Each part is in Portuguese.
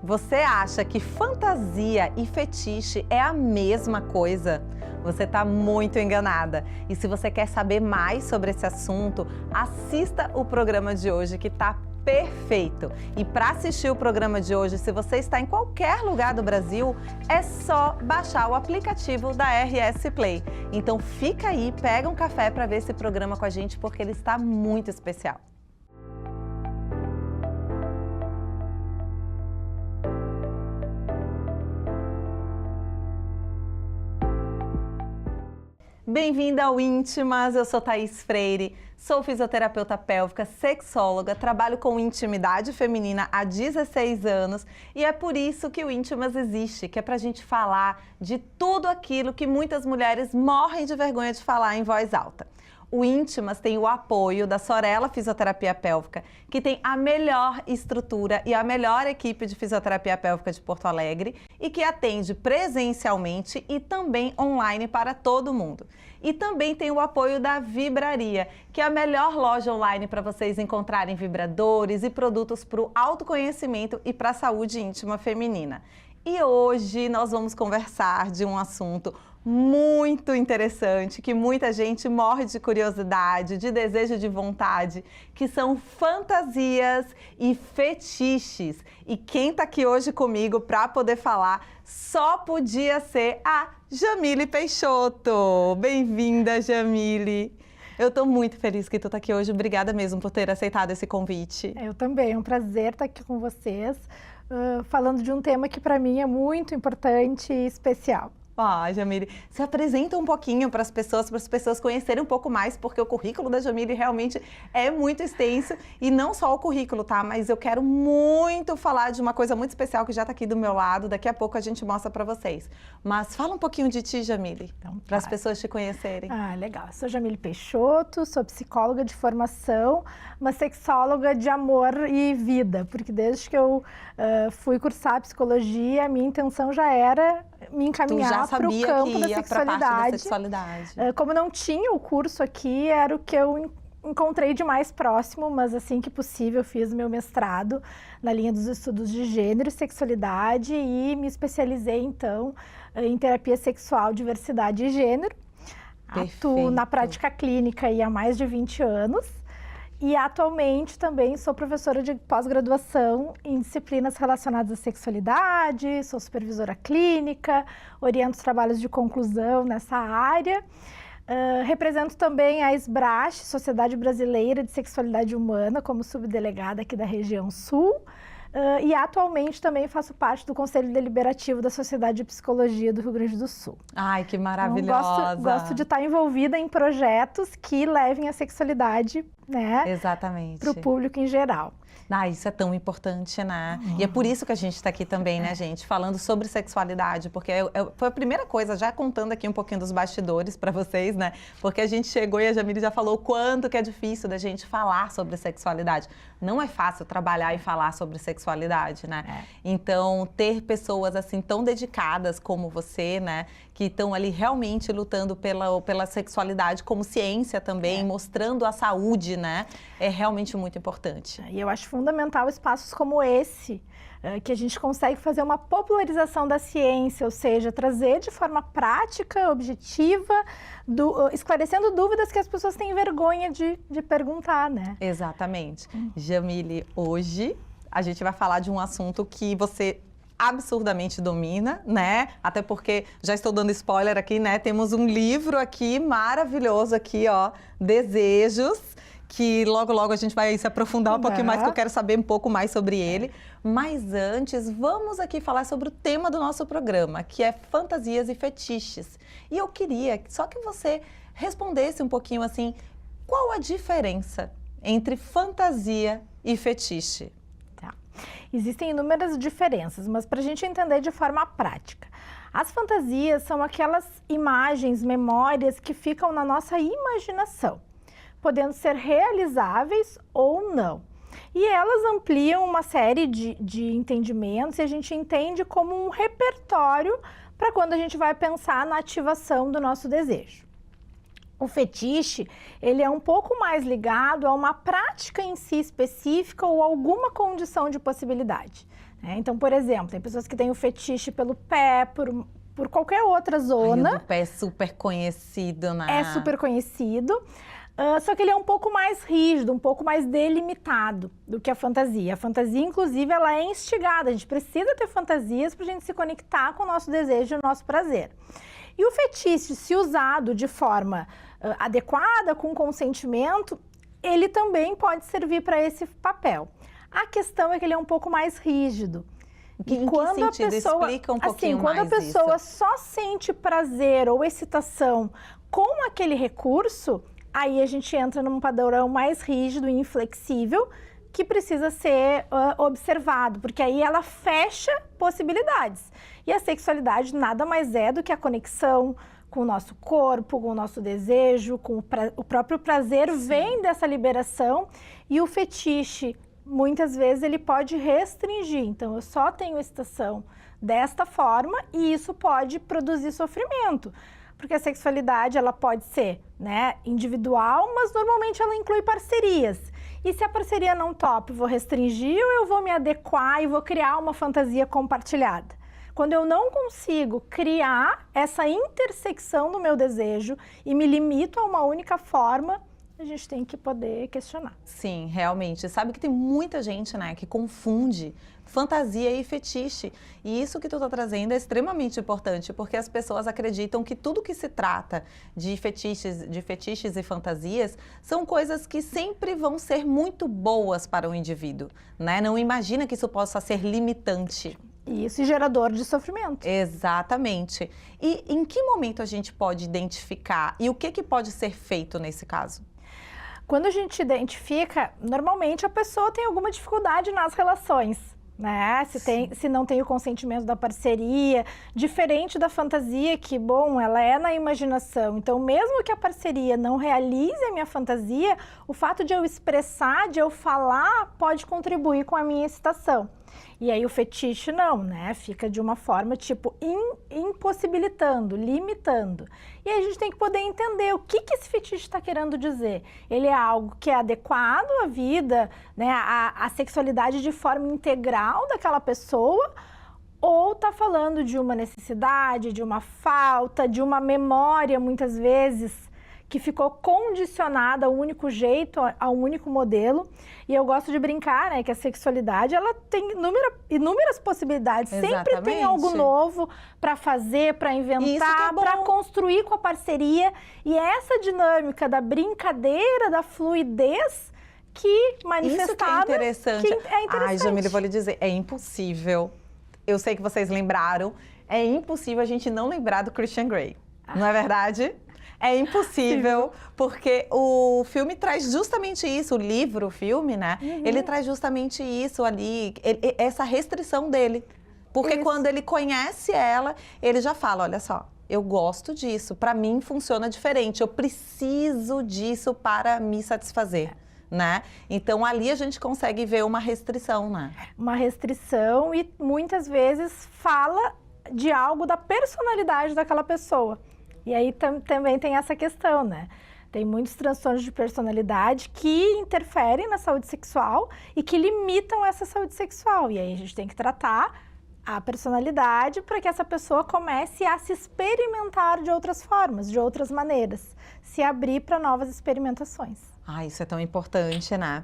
Você acha que fantasia e fetiche é a mesma coisa? Você está muito enganada. E se você quer saber mais sobre esse assunto, assista o programa de hoje que está perfeito. E para assistir o programa de hoje, se você está em qualquer lugar do Brasil, é só baixar o aplicativo da RS Play. Então fica aí, pega um café para ver esse programa com a gente, porque ele está muito especial. Bem-vinda ao Íntimas, eu sou Thaís Freire, sou fisioterapeuta pélvica, sexóloga, trabalho com intimidade feminina há 16 anos e é por isso que o Íntimas existe, que é pra gente falar de tudo aquilo que muitas mulheres morrem de vergonha de falar em voz alta. O Íntimas tem o apoio da Sorella Fisioterapia Pélvica, que tem a melhor estrutura e a melhor equipe de fisioterapia pélvica de Porto Alegre e que atende presencialmente e também online para todo mundo. E também tem o apoio da Vibraria, que é a melhor loja online para vocês encontrarem vibradores e produtos para o autoconhecimento e para a saúde íntima feminina. E hoje nós vamos conversar de um assunto muito interessante, que muita gente morre de curiosidade, de desejo, de vontade, que são fantasias e fetiches. E quem está aqui hoje comigo para poder falar só podia ser a Jamile Peixoto. Bem-vinda, Jamile. Eu estou muito feliz que tu está aqui hoje. Obrigada mesmo por ter aceitado esse convite. Eu também, é um prazer estar aqui com vocês, falando de um tema que para mim é muito importante e especial. Jamile, se apresenta um pouquinho para as pessoas conhecerem um pouco mais, porque o currículo da Jamile realmente é muito extenso e não só o currículo, tá? Mas eu quero muito falar de uma coisa muito especial que já está aqui do meu lado, daqui a pouco a gente mostra para vocês. Mas fala um pouquinho de ti, Jamile, então, para as pessoas te conhecerem. Legal. Eu sou Jamile Peixoto, sou psicóloga de formação, uma sexóloga de amor e vida, porque desde que eu fui cursar psicologia, a minha intenção já era me encaminhar para o campo da sexualidade. Como não tinha o curso aqui, era o que eu encontrei de mais próximo, mas assim que possível fiz meu mestrado na linha dos estudos de gênero e sexualidade e me especializei então em terapia sexual, diversidade e gênero. Atuo na prática clínica há mais de 20 anos. E atualmente também sou professora de pós-graduação em disciplinas relacionadas à sexualidade, sou supervisora clínica, oriento os trabalhos de conclusão nessa área. Represento também a SBRASH, Sociedade Brasileira de Sexualidade Humana, como subdelegada aqui da região sul. E atualmente também faço parte do Conselho Deliberativo da Sociedade de Psicologia do Rio Grande do Sul. Ai, que maravilhosa! Então, gosto de estar envolvida em projetos que levem a sexualidade, né, para o público em geral. Isso é tão importante, né? E é por isso que a gente está aqui também, né, gente? Falando sobre sexualidade, porque foi a primeira coisa, já contando aqui um pouquinho dos bastidores para vocês, né? Porque a gente chegou e a Jamile já falou o quanto que é difícil da gente falar sobre sexualidade. Não é fácil trabalhar e falar sobre sexualidade, né? Então, ter pessoas assim tão dedicadas como você, né? Que estão ali realmente lutando pela sexualidade como ciência também, mostrando a saúde, né? É realmente muito importante. E eu acho fundamental espaços como esse, que a gente consegue fazer uma popularização da ciência, ou seja, trazer de forma prática, objetiva, esclarecendo dúvidas que as pessoas têm vergonha de perguntar, né? Exatamente. Jamile, hoje a gente vai falar de um assunto que você absurdamente domina, né? Até porque, já estou dando spoiler aqui, né? Temos um livro aqui maravilhoso aqui, ó, Desejos, que logo, logo a gente vai se aprofundar um pouquinho mais, que eu quero saber um pouco mais sobre ele. Mas antes, vamos aqui falar sobre o tema do nosso programa, que é fantasias e fetiches. E eu queria só que você respondesse um pouquinho assim, qual a diferença entre fantasia e fetiche? Existem inúmeras diferenças, mas para a gente entender de forma prática. As fantasias são aquelas imagens, memórias que ficam na nossa imaginação, podendo ser realizáveis ou não. E elas ampliam uma série de entendimentos e a gente entende como um repertório para quando a gente vai pensar na ativação do nosso desejo. O fetiche, ele é um pouco mais ligado a uma prática em si específica ou alguma condição de possibilidade. né? Então, por exemplo, tem pessoas que têm o fetiche pelo pé, por qualquer outra zona. Ai, o do pé é super conhecido, né? É super conhecido. Só que ele é um pouco mais rígido, um pouco mais delimitado do que a fantasia. A fantasia, inclusive, ela é instigada. A gente precisa ter fantasias para a gente se conectar com o nosso desejo e o nosso prazer. E o fetiche, se usado de forma adequada, com consentimento, ele também pode servir para esse papel. A questão é que ele é um pouco mais rígido. Em que sentido? Explica um pouquinho mais quando a pessoa isso. só sente prazer ou excitação com aquele recurso, aí a gente entra num padrão mais rígido e inflexível que precisa ser observado, porque aí ela fecha possibilidades. E a sexualidade nada mais é do que a conexão com o nosso corpo, com o nosso desejo, com o próprio prazer. Sim. Vem dessa liberação, e o fetiche, muitas vezes, ele pode restringir. Então, eu só tenho excitação desta forma e isso pode produzir sofrimento. Porque a sexualidade, ela pode ser, né, individual, mas normalmente ela inclui parcerias. E se a parceria não topa, eu vou restringir ou eu vou me adequar e vou criar uma fantasia compartilhada? Quando eu não consigo criar essa intersecção do meu desejo e me limito a uma única forma, a gente tem que poder questionar. Sim, realmente. Sabe que tem muita gente, né, que confunde fantasia e fetiche. E isso que tu tá trazendo é extremamente importante, porque as pessoas acreditam que tudo que se trata de fetiches e fantasias são coisas que sempre vão ser muito boas para o indivíduo, né? Não imagina que isso possa ser limitante. Isso, e gerador de sofrimento. Exatamente. E em que momento a gente pode identificar e o que pode ser feito nesse caso? Quando a gente identifica, normalmente a pessoa tem alguma dificuldade nas relações, né? Se não tem o consentimento da parceria, diferente da fantasia, que, bom, ela é na imaginação. Então, mesmo que a parceria não realize a minha fantasia, o fato de eu expressar, de eu falar, pode contribuir com a minha excitação. E aí o fetiche não, né? Fica de uma forma, tipo, impossibilitando, limitando. E aí a gente tem que poder entender o que esse fetiche está querendo dizer. Ele é algo que é adequado à vida, né? À sexualidade de forma integral daquela pessoa, ou está falando de uma necessidade, de uma falta, de uma memória, muitas vezes, que ficou condicionada a um único jeito, a um único modelo. E eu gosto de brincar, né, que a sexualidade, ela tem inúmeras possibilidades. Exatamente. Sempre tem algo novo para fazer, para inventar, para construir com a parceria. E essa dinâmica da brincadeira, da fluidez que manifestada... Isso que é interessante. Ai, Jamile, eu vou lhe dizer, é impossível. Eu sei que vocês lembraram. É impossível a gente não lembrar do Christian Grey. Não é verdade? É impossível, porque o filme traz justamente isso, o livro, o filme, né? Uhum. Ele traz justamente isso ali, essa restrição dele. Porque quando ele conhece ela, ele já fala, olha só, eu gosto disso, pra mim funciona diferente, eu preciso disso para me satisfazer. Né? Então, ali a gente consegue ver uma restrição, né? Uma restrição, e muitas vezes fala de algo da personalidade daquela pessoa. E aí também tem essa questão, né? Tem muitos transtornos de personalidade que interferem na saúde sexual e que limitam essa saúde sexual. E aí a gente tem que tratar a personalidade para que essa pessoa comece a se experimentar de outras formas, de outras maneiras, se abrir para novas experimentações. Ah, isso é tão importante, né?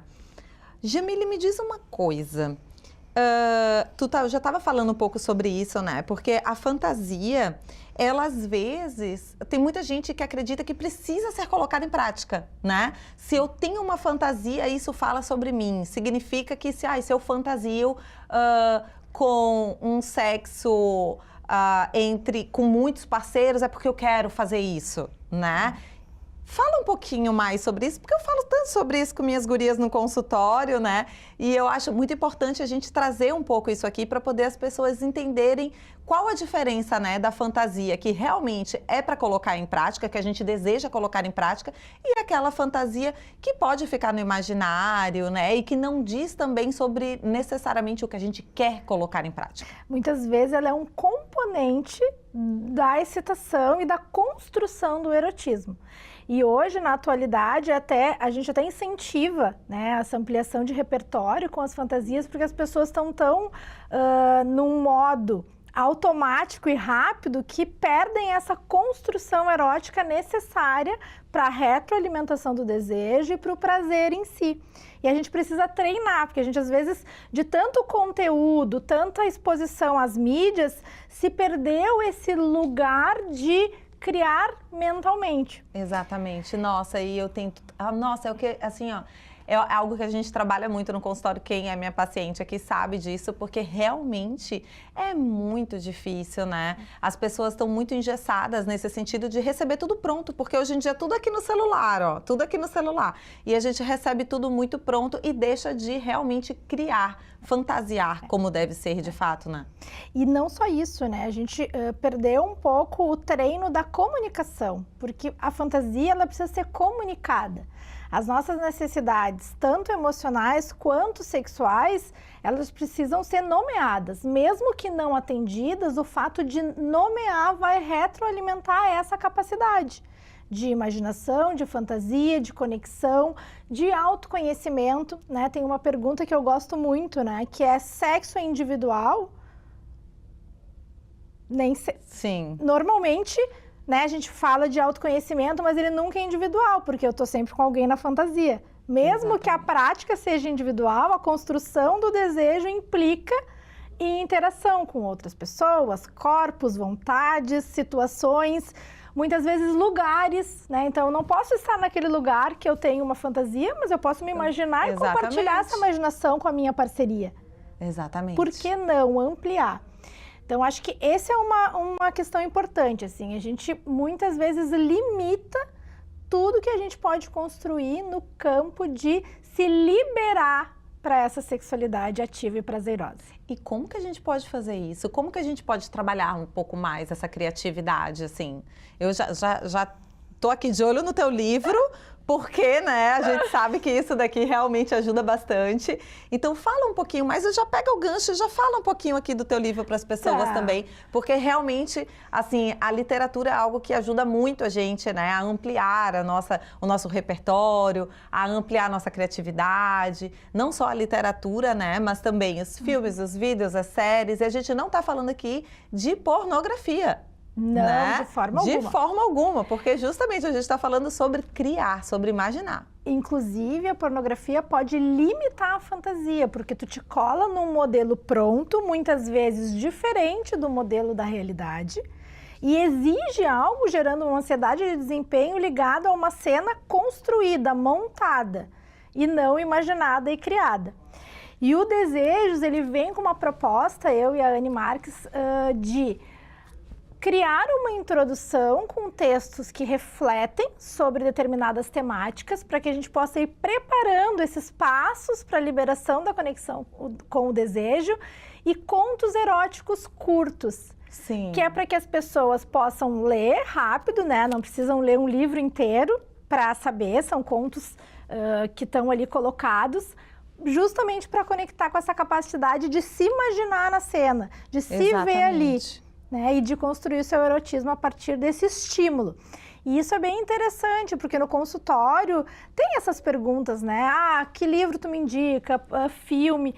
Jamile, me diz uma coisa. Já estava falando um pouco sobre isso, né? Porque a fantasia, ela às vezes, tem muita gente que acredita que precisa ser colocada em prática, né? Se eu tenho uma fantasia, isso fala sobre mim. Significa que se eu fantasio com um sexo com muitos parceiros, é porque eu quero fazer isso, né? Fala um pouquinho mais sobre isso, porque eu falo tanto sobre isso com minhas gurias no consultório, né? E eu acho muito importante a gente trazer um pouco isso aqui para poder as pessoas entenderem qual a diferença, né, da fantasia que realmente é para colocar em prática, que a gente deseja colocar em prática, e aquela fantasia que pode ficar no imaginário, né? E que não diz também sobre necessariamente o que a gente quer colocar em prática. Muitas vezes ela é um componente da excitação e da construção do erotismo. E hoje, na atualidade, a gente até incentiva, né, essa ampliação de repertório com as fantasias, porque as pessoas estão tão num modo automático e rápido que perdem essa construção erótica necessária para a retroalimentação do desejo e para o prazer em si. E a gente precisa treinar, porque a gente, às vezes, de tanto conteúdo, tanta exposição às mídias, se perdeu esse lugar de criar mentalmente. Exatamente. Nossa, e eu tento... nossa, é o que, assim, ó... É algo que a gente trabalha muito no consultório, quem é minha paciente aqui sabe disso, porque realmente é muito difícil, né? As pessoas estão muito engessadas nesse sentido de receber tudo pronto, porque hoje em dia é tudo aqui no celular, ó, tudo aqui no celular. E a gente recebe tudo muito pronto e deixa de realmente criar, fantasiar como deve ser de fato, né? E não só isso, né? A gente perdeu um pouco o treino da comunicação, porque a fantasia, ela precisa ser comunicada. As nossas necessidades, tanto emocionais quanto sexuais, elas precisam ser nomeadas. Mesmo que não atendidas, o fato de nomear vai retroalimentar essa capacidade de imaginação, de fantasia, de conexão, de autoconhecimento, né? Tem uma pergunta que eu gosto muito, né? Que é: sexo é individual? Sim. Normalmente, né, a gente fala de autoconhecimento, mas ele nunca é individual, porque eu tô sempre com alguém na fantasia. Mesmo que a prática seja individual, a construção do desejo implica em interação com outras pessoas, corpos, vontades, situações, muitas vezes lugares, né? Então, eu não posso estar naquele lugar que eu tenho uma fantasia, mas eu posso me imaginar e compartilhar essa imaginação com a minha parceria. Exatamente. Por que não ampliar? Então, acho que essa é uma questão importante, assim, a gente muitas vezes limita tudo que a gente pode construir no campo de se liberar para essa sexualidade ativa e prazerosa. E como que a gente pode fazer isso? Como que a gente pode trabalhar um pouco mais essa criatividade, assim? Eu já tô aqui de olho no teu livro, porque, né, a gente sabe que isso daqui realmente ajuda bastante. Então, fala um pouquinho mais, eu já pego o gancho e já fala um pouquinho aqui do teu livro para as pessoas também, porque realmente, assim, a literatura é algo que ajuda muito a gente, né, a ampliar o nosso repertório, a ampliar a nossa criatividade, não só a literatura, né, mas também os filmes, os vídeos, as séries, e a gente não está falando aqui de pornografia. Não, né? de forma alguma. De forma alguma, porque justamente a gente está falando sobre criar, sobre imaginar. Inclusive, a pornografia pode limitar a fantasia, porque tu te cola num modelo pronto, muitas vezes diferente do modelo da realidade, e exige algo gerando uma ansiedade de desempenho ligada a uma cena construída, montada, e não imaginada e criada. E o Desejos, ele vem com uma proposta, eu e a Anne Marques, de criar uma introdução com textos que refletem sobre determinadas temáticas para que a gente possa ir preparando esses passos para a liberação da conexão com o desejo e contos eróticos curtos. Sim. Que é para que as pessoas possam ler rápido, né? Não precisam ler um livro inteiro para saber, são contos que estão ali colocados, justamente para conectar com essa capacidade de se imaginar na cena, de se ver ali. Né, e de construir o seu erotismo a partir desse estímulo. E isso é bem interessante, porque no consultório tem essas perguntas, né? Ah, que livro tu me indica? Filme?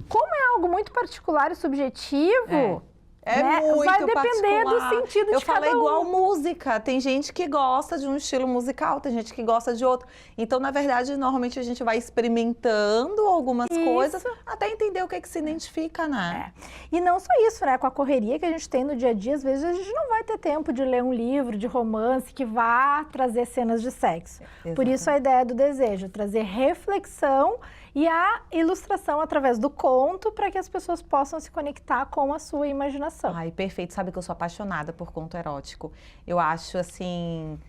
Como é algo muito particular e subjetivo... né? Muito vai depender particular. Do sentido eu de cada um. falo igual música. Tem gente que gosta de um estilo musical, tem gente que gosta de outro. Então, na verdade, normalmente a gente vai experimentando algumas coisas até entender o que se identifica, né? E não só isso, né? Com a correria que a gente tem no dia a dia, às vezes a gente não vai ter tempo de ler um livro de romance que vá trazer cenas de sexo. Exatamente. Por isso a ideia do desejo, trazer reflexão e a ilustração através do conto para que as pessoas possam se conectar com a sua imaginação. Ai, perfeito. Sabe que eu sou apaixonada por conto erótico. Eu acho, assim,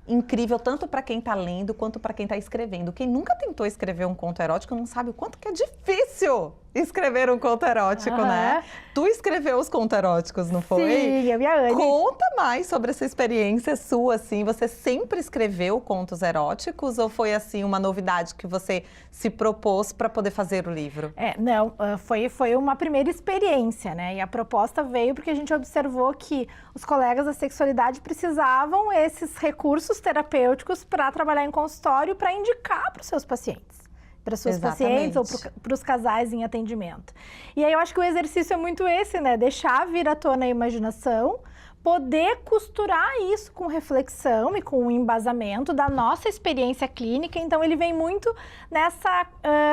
incrível tanto para quem está lendo quanto para quem está escrevendo. Quem nunca tentou escrever um conto erótico não sabe o quanto que é difícil. escrever um conto erótico, né? Tu escreveu os contos eróticos, não foi? Sim, eu e a Anne. Conta mais sobre essa experiência sua, assim. Você sempre escreveu contos eróticos ou foi, assim, uma novidade que você se propôs para poder fazer o livro? Não, foi uma primeira experiência, né? E a proposta veio porque a gente observou que os colegas da sexualidade precisavam esses recursos terapêuticos para trabalhar em consultório, para indicar para os seus pacientes. Para suas pacientes ou para os casais em atendimento. E aí eu acho que o exercício é muito esse, né? Deixar vir à tona a imaginação, poder costurar isso com reflexão e com o embasamento da nossa experiência clínica. Então ele vem muito nessa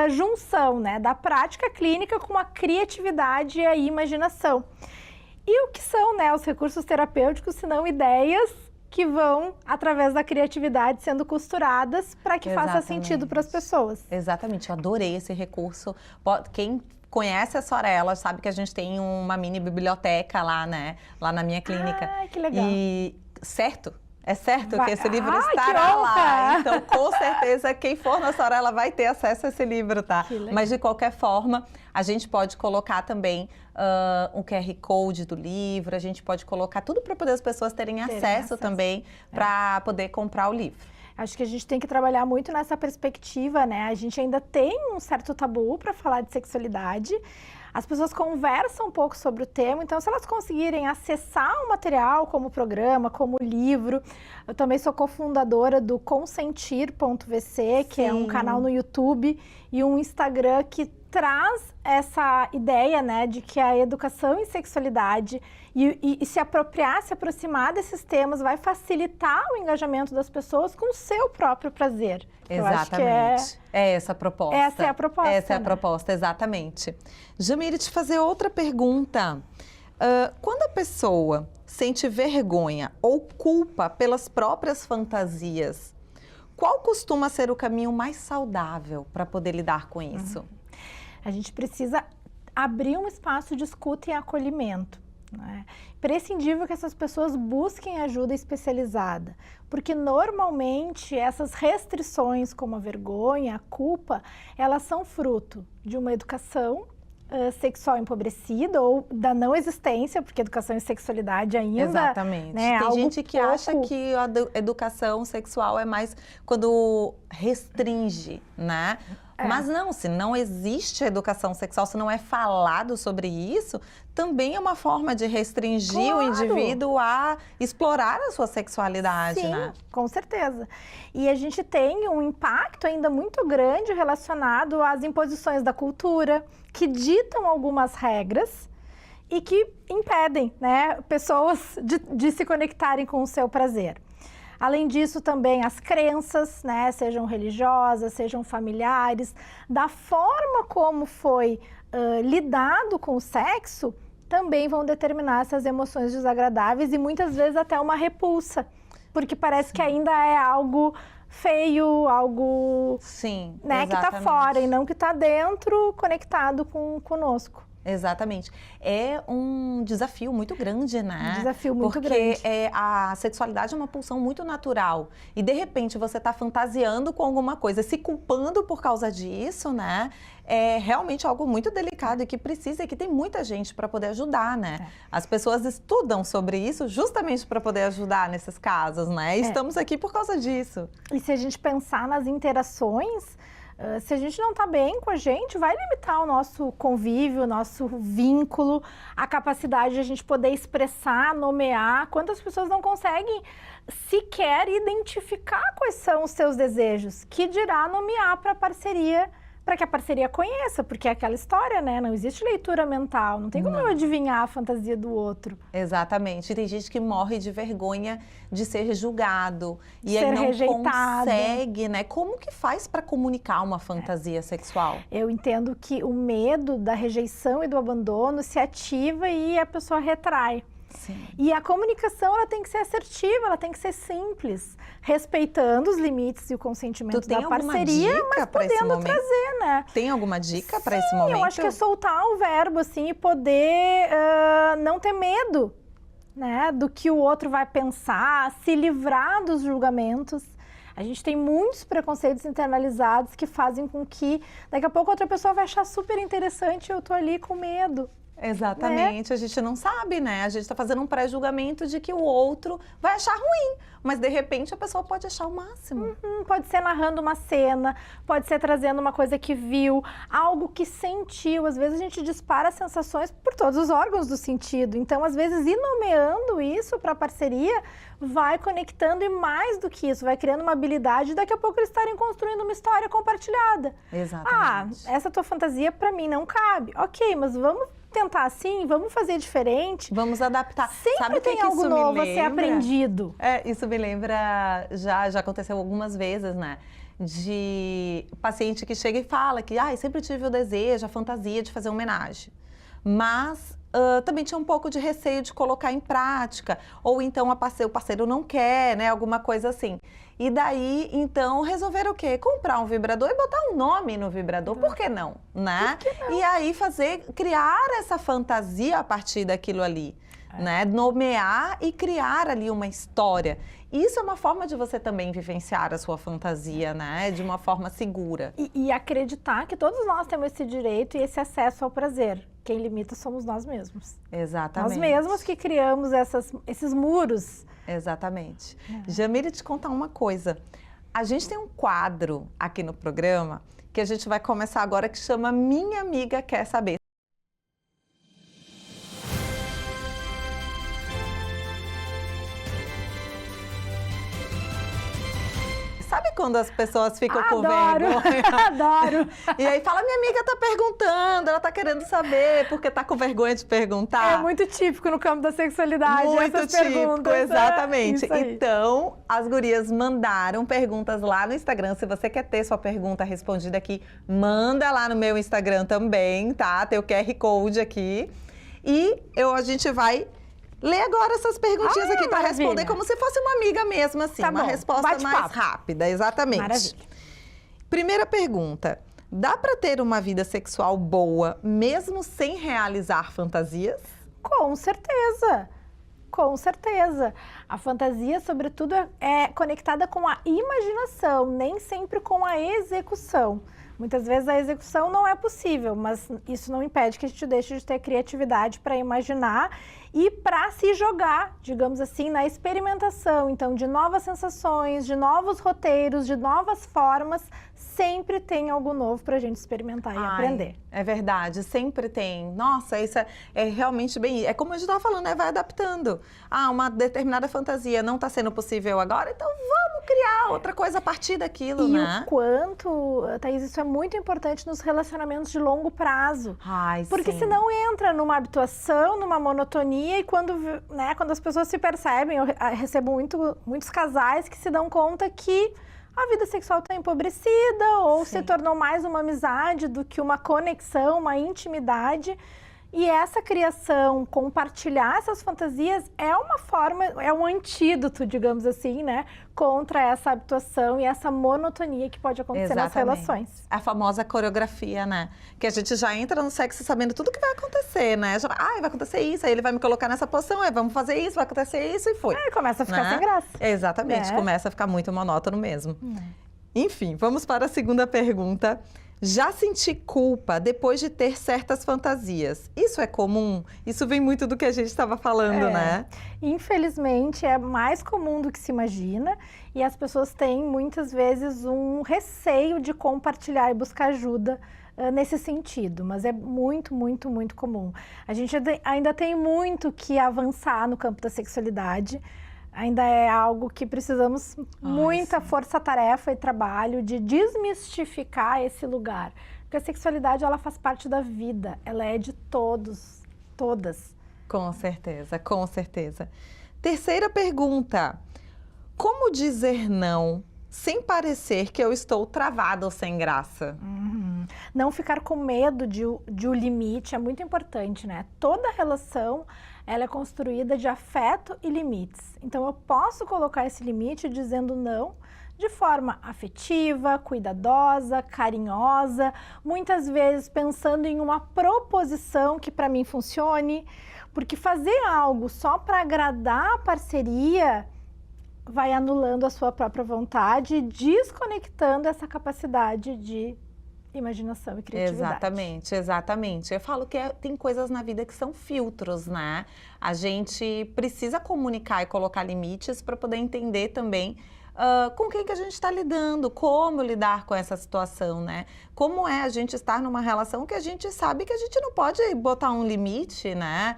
junção, né? Da prática clínica com a criatividade e a imaginação. E o que são, né, os recursos terapêuticos, se não ideias que vão, através da criatividade, sendo costuradas para que faça sentido para as pessoas. Exatamente, eu adorei esse recurso. Quem conhece a Sorella sabe que a gente tem uma mini biblioteca lá, né? Lá na minha clínica. Ah, que legal. E é certo que esse livro estará lá. Então, com certeza, quem for na Sorella vai ter acesso a esse livro, tá? Mas, de qualquer forma, a gente pode colocar também um QR Code do livro, a gente pode colocar tudo para poder as pessoas terem acesso também para poder comprar o livro. Acho que a gente tem que trabalhar muito nessa perspectiva, né? A gente ainda tem um certo tabu para falar de sexualidade. As pessoas conversam um pouco sobre o tema, então se elas conseguirem acessar o material como programa, como livro, eu também sou cofundadora do Consentir.vc, que é um canal no YouTube e um Instagram que traz essa ideia, né, de que a educação em sexualidade e se apropriar, se aproximar desses temas vai facilitar o engajamento das pessoas com o seu próprio prazer. Exatamente. É essa a proposta. Essa é a proposta. Essa é a proposta, exatamente. Jamile, te fazer outra pergunta. Quando a pessoa sente vergonha ou culpa pelas próprias fantasias, qual costuma ser o caminho mais saudável para poder lidar com isso? A gente precisa abrir um espaço de escuta e acolhimento. É prescindível que essas pessoas busquem ajuda especializada, porque normalmente essas restrições, como a vergonha, a culpa, elas são fruto de uma educação sexual empobrecida ou da não existência, porque educação e sexualidade ainda... Exatamente. Né, tem gente que acha que a educação sexual é mais quando restringe, né? Mas não, se não existe educação sexual, se não é falado sobre isso, também é uma forma de restringir o indivíduo a explorar a sua sexualidade, né? Com certeza. E a gente tem um impacto ainda muito grande relacionado às imposições da cultura, que ditam algumas regras e que impedem, né, pessoas de se conectarem com o seu prazer. Além disso, também as crenças, né, sejam religiosas, sejam familiares, da forma como foi lidado com o sexo, também vão determinar essas emoções desagradáveis e muitas vezes até uma repulsa, porque parece que ainda é algo feio, algo né, que está fora e não que está dentro, conectado conosco. Exatamente. É um desafio muito grande, né? Um desafio muito grande. Porque a sexualidade é uma pulsão muito natural. E, de repente, você está fantasiando com alguma coisa, se culpando por causa disso, né? É realmente algo muito delicado e que precisa, e que tem muita gente para poder ajudar, né? As pessoas estudam sobre isso justamente para poder ajudar nesses casos, né? E estamos aqui por causa disso. E se a gente pensar nas interações... se a gente não está bem com a gente, vai limitar o nosso convívio, o nosso vínculo, a capacidade de a gente poder expressar, nomear. Quantas pessoas não conseguem sequer identificar quais são os seus desejos, que dirá nomear para a parceria, para que a parceria conheça, porque é aquela história, né? Não existe leitura mental, não tem como eu adivinhar a fantasia do outro. Exatamente. Tem gente que morre de vergonha de ser julgado e aí não rejeitado. consegue, né? Como que faz para comunicar uma fantasia sexual? Eu entendo que o medo da rejeição e do abandono se ativa e a pessoa retrai. Sim. E a comunicação, ela tem que ser assertiva, ela tem que ser simples, respeitando os limites e o consentimento da parceria, mas podendo trazer, né? Tem alguma dica para esse momento? Eu acho que é soltar o verbo, assim, e poder não ter medo, né, do que o outro vai pensar, se livrar dos julgamentos. A gente tem muitos preconceitos internalizados que fazem com que daqui a pouco outra pessoa vai achar super interessante e eu tô ali com medo. Exatamente, a gente não sabe, né? A gente está fazendo um pré-julgamento de que o outro vai achar ruim, mas de repente a pessoa pode achar o máximo. Pode ser narrando uma cena, pode ser trazendo uma coisa que viu, algo que sentiu. Às vezes a gente dispara sensações por todos os órgãos do sentido. Então, às vezes, ir nomeando isso para a parceria vai conectando e mais do que isso, vai criando uma habilidade e daqui a pouco eles estarem construindo uma história compartilhada. Exatamente. Essa tua fantasia para mim não cabe. Ok, mas vamos tentar assim, vamos fazer diferente. Vamos adaptar. Sempre Sabe tem que algo isso novo me a ser lembra? aprendido. Isso me lembra, já aconteceu algumas vezes, né? De paciente que chega e fala que sempre tive o desejo, a fantasia de fazer homenagem. Mas também tinha um pouco de receio de colocar em prática. Ou então o parceiro não quer, né? Alguma coisa assim. E daí, então, resolveram o quê? Comprar um vibrador e botar um nome no vibrador. Por que não, né? Por que não? E aí criar essa fantasia a partir daquilo ali, né? Nomear e criar ali uma história. Isso é uma forma de você também vivenciar a sua fantasia, né? De uma forma segura. E acreditar que todos nós temos esse direito e esse acesso ao prazer. Quem limita somos nós mesmos. Exatamente. Nós mesmos que criamos esses muros. Exatamente. Jamile, te contar uma coisa. A gente tem um quadro aqui no programa que a gente vai começar agora que chama Minha Amiga Quer Saber. Sabe quando as pessoas ficam com vergonha? Adoro! E aí fala, minha amiga tá perguntando, ela tá querendo saber, porque tá com vergonha de perguntar. É muito típico no campo da sexualidade muito essas típico, perguntas. exatamente. Isso aí. Então, as gurias mandaram perguntas lá no Instagram. Se você quer ter sua pergunta respondida aqui, manda lá no meu Instagram também, tá? Tem o QR Code aqui. E a gente vai ler agora essas perguntinhas aqui para responder como se fosse uma amiga mesmo, assim. Tá uma bom, resposta mais bate-papo. rápida, exatamente. Maravilha. Primeira pergunta. Dá para ter uma vida sexual boa mesmo sem realizar fantasias? Com certeza. Com certeza. A fantasia, sobretudo, é conectada com a imaginação, nem sempre com a execução. Muitas vezes a execução não é possível, mas isso não impede que a gente deixe de ter criatividade para imaginar e para se jogar, digamos assim, na experimentação. Então, de novas sensações, de novos roteiros, de novas formas, sempre tem algo novo para a gente experimentar e aprender. É verdade, sempre tem. Nossa, isso é realmente bem... É como a gente estava falando, né? Vai adaptando. Uma determinada fantasia não está sendo possível agora, então vamos criar outra coisa a partir daquilo, né? E o quanto, Thaís, isso é muito importante nos relacionamentos de longo prazo. Porque sim. senão entra numa habituação, numa monotonia e quando as pessoas se percebem, eu recebo muitos casais que se dão conta que a vida sexual está empobrecida ou se tornou mais uma amizade do que uma conexão, uma intimidade. E essa criação, compartilhar essas fantasias é uma forma, é um antídoto, digamos assim, né? Contra essa habituação e essa monotonia que pode acontecer nas relações. A famosa coreografia, né? Que a gente já entra no sexo sabendo tudo que vai acontecer, né? Já, vai acontecer isso, aí ele vai me colocar nessa posição, vamos fazer isso, vai acontecer isso e foi. Começa a ficar sem graça. Exatamente, começa a ficar muito monótono mesmo. Enfim, vamos para a segunda pergunta. Já senti culpa depois de ter certas fantasias. Isso é comum? Isso vem muito do que a gente estava falando, né? Infelizmente, é mais comum do que se imagina e as pessoas têm, muitas vezes, um receio de compartilhar e buscar ajuda nesse sentido, mas é muito, muito, muito comum. A gente ainda tem muito que avançar no campo da sexualidade. Ainda é algo que precisamos muita força-tarefa e trabalho de desmistificar esse lugar. Porque a sexualidade, ela faz parte da vida, ela é de todos, todas. Com certeza, com certeza. Terceira pergunta. Como dizer não sem parecer que eu estou travada ou sem graça? Não ficar com medo de o limite é muito importante, né? Toda relação, ela é construída de afeto e limites. Então, eu posso colocar esse limite dizendo não de forma afetiva, cuidadosa, carinhosa, muitas vezes pensando em uma proposição que para mim funcione, porque fazer algo só para agradar a parceria vai anulando a sua própria vontade, desconectando essa capacidade de imaginação e criatividade. Exatamente, exatamente. Eu falo que tem coisas na vida que são filtros, né? A gente precisa comunicar e colocar limites para poder entender também com quem que a gente está lidando, como lidar com essa situação, né? Como é a gente estar numa relação que a gente sabe que a gente não pode botar um limite, né?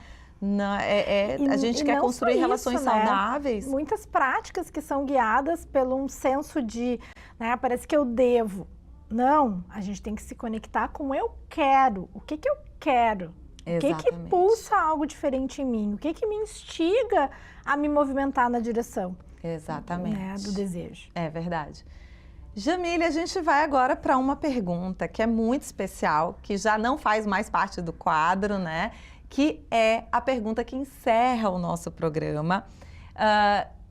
A gente quer construir relações saudáveis. Muitas práticas que são guiadas por um senso de, né, parece que eu devo. Não, a gente tem que se conectar com eu quero. O que que eu quero? Exatamente. O que que pulsa algo diferente em mim? O que que me instiga a me movimentar na direção? Exatamente. Né, do desejo. É verdade. Jamile, a gente vai agora para uma pergunta que é muito especial, que já não faz mais parte do quadro, né? Que é a pergunta que encerra o nosso programa.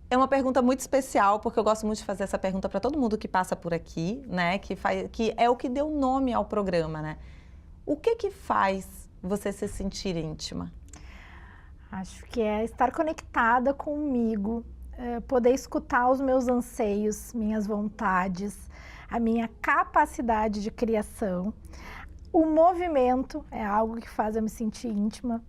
É uma pergunta muito especial, porque eu gosto muito de fazer essa pergunta para todo mundo que passa por aqui, né? Que é o que deu nome ao programa, né? O que faz você se sentir íntima? Acho que é estar conectada comigo, poder escutar os meus anseios, minhas vontades, a minha capacidade de criação. O movimento é algo que faz eu me sentir íntima.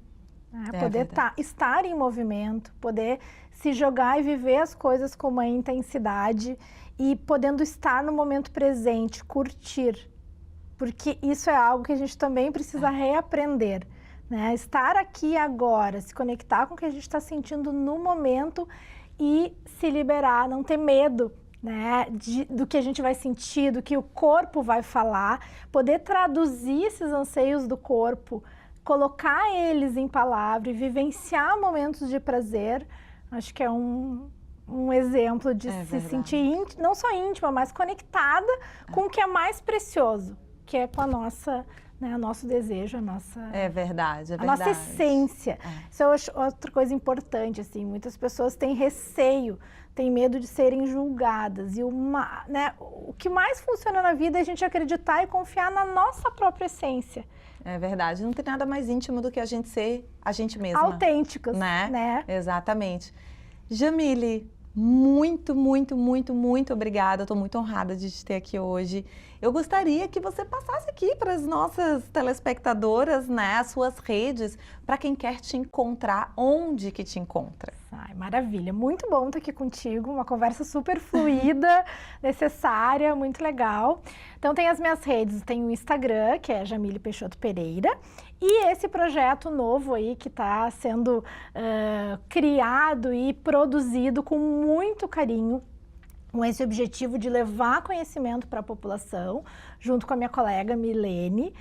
Poder estar em movimento, poder se jogar e viver as coisas com uma intensidade e podendo estar no momento presente, curtir. Porque isso é algo que a gente também precisa reaprender, né? Estar aqui agora, se conectar com o que a gente está sentindo no momento e se liberar, não ter medo, né, do que a gente vai sentir, do que o corpo vai falar, poder traduzir esses anseios do corpo, colocar eles em palavra e vivenciar momentos de prazer, acho que é um exemplo de se sentir não só íntima, mas conectada com o que é mais precioso, que é com a nossa, né, o nosso desejo, a nossa... É verdade, a nossa essência. Isso eu acho outra coisa importante, assim, muitas pessoas têm receio, têm medo de serem julgadas. E o que mais funciona na vida é a gente acreditar e confiar na nossa própria essência. É verdade, não tem nada mais íntimo do que a gente ser a gente mesma. Autênticos, né? Exatamente. Jamile, muito, muito, muito, muito obrigada. Eu estou muito honrada de te ter aqui hoje. Eu gostaria que você passasse aqui para as nossas telespectadoras, né, as suas redes, para quem quer te encontrar, onde que te encontra. Ai, maravilha, muito bom estar aqui contigo, uma conversa super fluida, necessária, muito legal. Então tem as minhas redes, tem o Instagram, que é Jamile Peixoto Pereira, e esse projeto novo aí que está sendo criado e produzido com muito carinho, com esse objetivo de levar conhecimento para a população, junto com a minha colega Milene,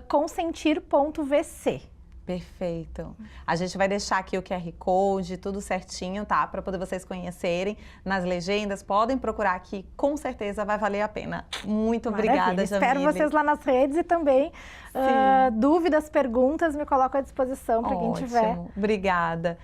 consentir.vc. Perfeito. A gente vai deixar aqui o QR Code, tudo certinho, tá? Para poder vocês conhecerem nas legendas. Podem procurar aqui, com certeza vai valer a pena. Muito obrigada, Jamile. Espero vocês lá nas redes e também dúvidas, perguntas, me coloco à disposição para quem tiver. Obrigada.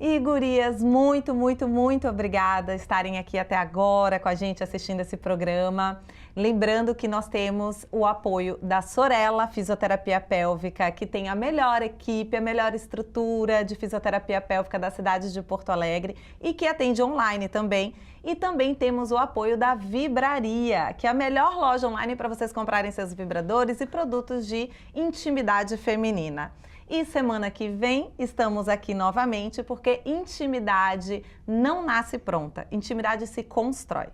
E, gurias, muito, muito, muito obrigada por estarem aqui até agora com a gente assistindo esse programa. Lembrando que nós temos o apoio da Sorella Fisioterapia Pélvica, que tem a melhor equipe, a melhor estrutura de fisioterapia pélvica da cidade de Porto Alegre e que atende online também. E também temos o apoio da Vibraria, que é a melhor loja online para vocês comprarem seus vibradores e produtos de intimidade feminina. E semana que vem estamos aqui novamente porque intimidade não nasce pronta, intimidade se constrói.